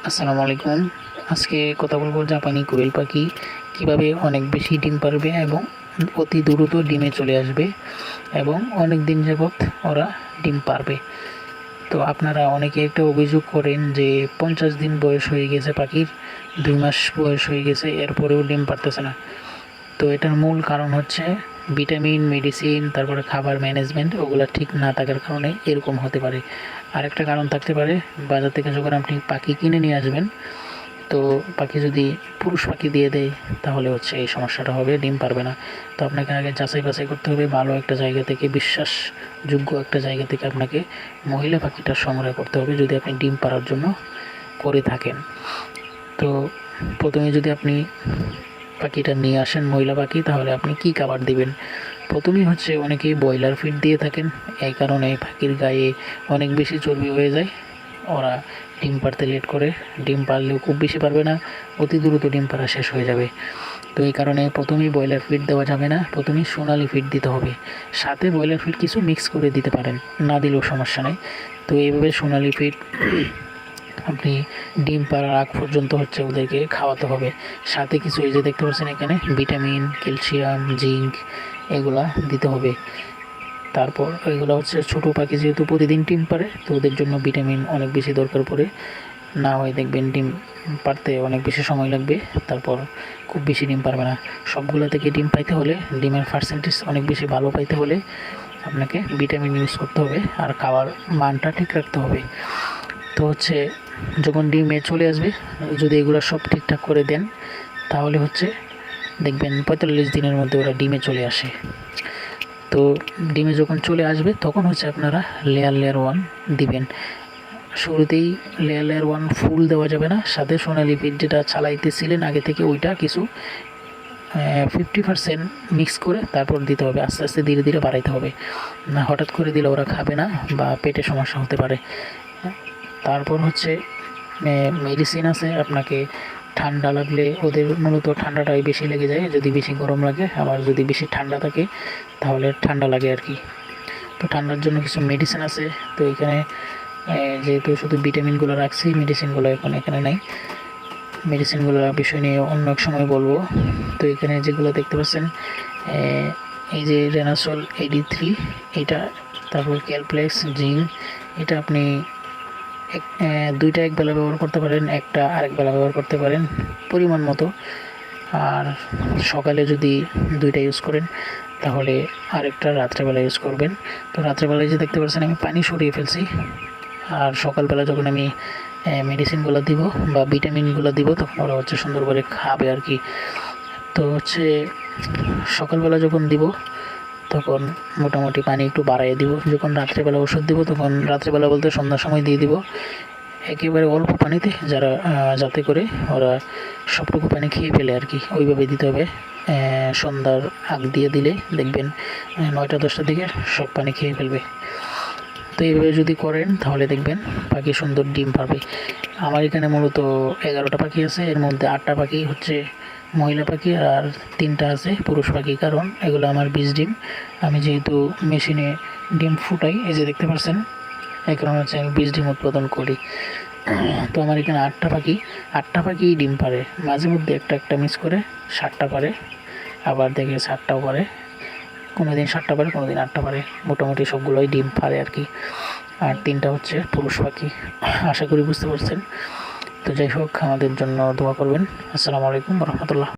আসসালামু আলাইকুম। আজকে কথা বলবো জাপানি কোয়েল পাখি কীভাবে অনেক বেশি ডিম পারবে এবং অতি দ্রুত ডিমে চলে আসবে এবং অনেক দিন যাবৎ ওরা ডিম পারবে। তো আপনারা অনেকে একটা অভিযোগ করেন যে 50 দিন বয়স হয়ে গেছে পাখির, 2 মাস বয়স হয়ে গেছে, এরপরেও ডিম পারতেছে না। তো এটার মূল কারণ হচ্ছে ভিটামিন, মেডিসিন, তারপরে খাবার ম্যানেজমেন্ট ওগুলো ঠিক না থাকার কারণে এরকম হতে পারে। আরেকটা কারণ থাকতে পারে, বাজার থেকে যখন আপনি পাখি কিনে নিয়ে আসবেন, তো পাখি যদি পুরুষ পাখি দিয়ে দেয় তাহলে হচ্ছে এই সমস্যাটা হবে, ডিম পারবে না। তো আপনাকে আগে যাচাই বাছাই করতে হবে, ভালো একটা জায়গা থেকে, বিশ্বাসযোগ্য একটা জায়গা থেকে আপনাকে মহিলা পাখিটা সংগ্রহ করতে হবে যদি আপনি ডিম পাড়ার জন্য করে থাকেন। তো প্রথমে যদি আপনি পাখিটা নিয়ে আসেন মহিলা পাখি, তাহলে আপনি কি খাবার দিবেন? প্রথমেই হচ্ছে অনেকেই ব্রয়লার ফিড দিয়ে থাকেন, এই কারণে পাখির গায়ে অনেক বেশি চর্বি হয়ে যায়, ওরা ডিম পাড়তে লেট করে, ডিম পারলেও খুব বেশি পারবে না, অতি দ্রুত ডিম পাড়া শেষ হয়ে যাবে। তো এই কারণে প্রথমেই ব্রয়লার ফিড দেওয়া যাবে না, প্রথমেই সোনালি ফিড দিতে হবে। সাথে ব্রয়লার ফিড কিছু মিক্স করে দিতে পারেন, না দিলেও সমস্যা নেই। তো এইভাবে সোনালি ফিড আপনি ডিম পাড়ার আগ পর্যন্ত হচ্ছে ওদেরকে খাওয়াতে হবে। সাথে কিছু এই যে দেখতে পাচ্ছেন এখানে ভিটামিন, ক্যালসিয়াম, জিঙ্ক এগুলা দিতে হবে। তারপর এগুলো হচ্ছে ছোটো পাখি যেহেতু প্রতিদিন ডিম পারে, তো ওদের জন্য ভিটামিন অনেক বেশি দরকার পড়ে। না হয় দেখবেন ডিম পারতে অনেক বেশি সময় লাগবে, তারপর খুব বেশি ডিম পারবে না। সবগুলো থেকে ডিম পাইতে হলে, ডিমের পার্সেন্টেজ অনেক বেশি ভালো পাইতে হলে আপনাকে ভিটামিন ইউজ করতে হবে আর খাওয়ার মানটা ঠিক রাখতে হবে। তো হচ্ছে যখন ডিমে চলে আসবে, যদি এগুলো সব ঠিকঠাক করে দেন, তাহলে হচ্ছে দেখবেন 45 দিনের মধ্যে ওরা ডিমে চলে আসে। তো ডিমে যখন চলে আসবে তখন হচ্ছে আপনারা লেয়ার 1 দিবেন। শুরুতেই লেয়ার 1 ফুল দেওয়া যাবে না, সাথে সোনালি ফিড যেটা চালাইতেছিলেন আগে থেকে ওইটা কিছু 50% মিক্স করে তারপর দিতে হবে। আস্তে আস্তে ধীরে ধীরে বাড়াইতে হবে, না হঠাৎ করে দিলে ওরা খাবে না বা পেটে সমস্যা হতে পারে। তারপর হচ্ছে মেডিসিন আছে, আপনাকে ঠান্ডা লাগলে, ওদের মূলত ঠান্ডাটাই বেশি লেগে যায়, যদি বেশি গরম লাগে, আবার যদি বেশি ঠান্ডা থাকে তাহলে ঠান্ডা লাগে আর কি। তো ঠান্ডার জন্য কিছু মেডিসিন আছে। তো এখানে যেহেতু শুধু ভিটামিনগুলো রাখছি, মেডিসিনগুলো এখন এখানে নাই, মেডিসিনগুলোর বিষয় নিয়ে অন্য এক সময় বলবো। তো এখানে যেগুলো দেখতে পাচ্ছেন, এই যে রেনাসল AD3 এটা, তারপর ক্যালপ্লেক্স জিঙ্ক, এটা আপনি দুইটা একবেলা ব্যবহার করতে পারেন, একটা আরেক বেলা ব্যবহার করতে পারেন পরিমাণ মতো। আর সকালে যদি দুইটা ইউজ করেন তাহলে আরেকটা রাত্রেবেলা ইউজ করবেন। তো রাত্রেবেলায় যে দেখতে পাচ্ছেন আমি পানি সরিয়ে ফেলছি, আর সকালবেলা যখন আমি মেডিসিনগুলো দিব বা ভিটামিনগুলো দিব তখন ওরা হচ্ছে সুন্দর করে খাবে আর কি। তো হচ্ছে সকালবেলা যখন দিব তখন মোটামুটি পানি একটু বাড়াইয়ে দিব, যখন রাত্রেবেলা ওষুধ দিব তখন রাত্রেবেলা বলতে সন্ধ্যার সময় দিয়ে দিব একেবারে অল্প পানিতে, যাতে করে ওরা সবটুকু পানি খেয়ে ফেলে আর কি, ওইভাবে দিতে হবে। সন্ধ্যার আগ দিয়ে দিলে দেখবেন 9টা 10টার দিকে সব পানি খেয়ে ফেলবে। তো এইভাবে যদি করেন তাহলে দেখবেন পাখি সুন্দর ডিম পারবে। আমার এখানে মূলত 11টা পাখি আছে, এর মধ্যে 8টা পাখি হচ্ছে মহিলা পাখি আর 3টা আছে পুরুষ পাখি, কারণ এগুলো আমার বীজ ডিম। আমি যেহেতু মেশিনে ডিম ফুটাই, এই যে দেখতে পাচ্ছেন, এই কারণে হচ্ছে আমি বীজ ডিম উৎপাদন করি। তো আমার এখানে 8টা পাখি ডিম পারে, মাঝে মধ্যে একটা একটা মিস করে 7টা পারে, আবার দেখে 7টাও পারে, কোনো দিন 7টা পারে, কোনো দিন 8টা পারে, মোটামুটি সবগুলোই ডিম পারে আর কি। আর 3টা হচ্ছে পুরুষ পাখি। আশা করি বুঝতে পারছেন। তো যাই হোক, আমাদের জন্য দোয়া করবেন। আসসালামু আলাইকুম রহমতুল্লাহ।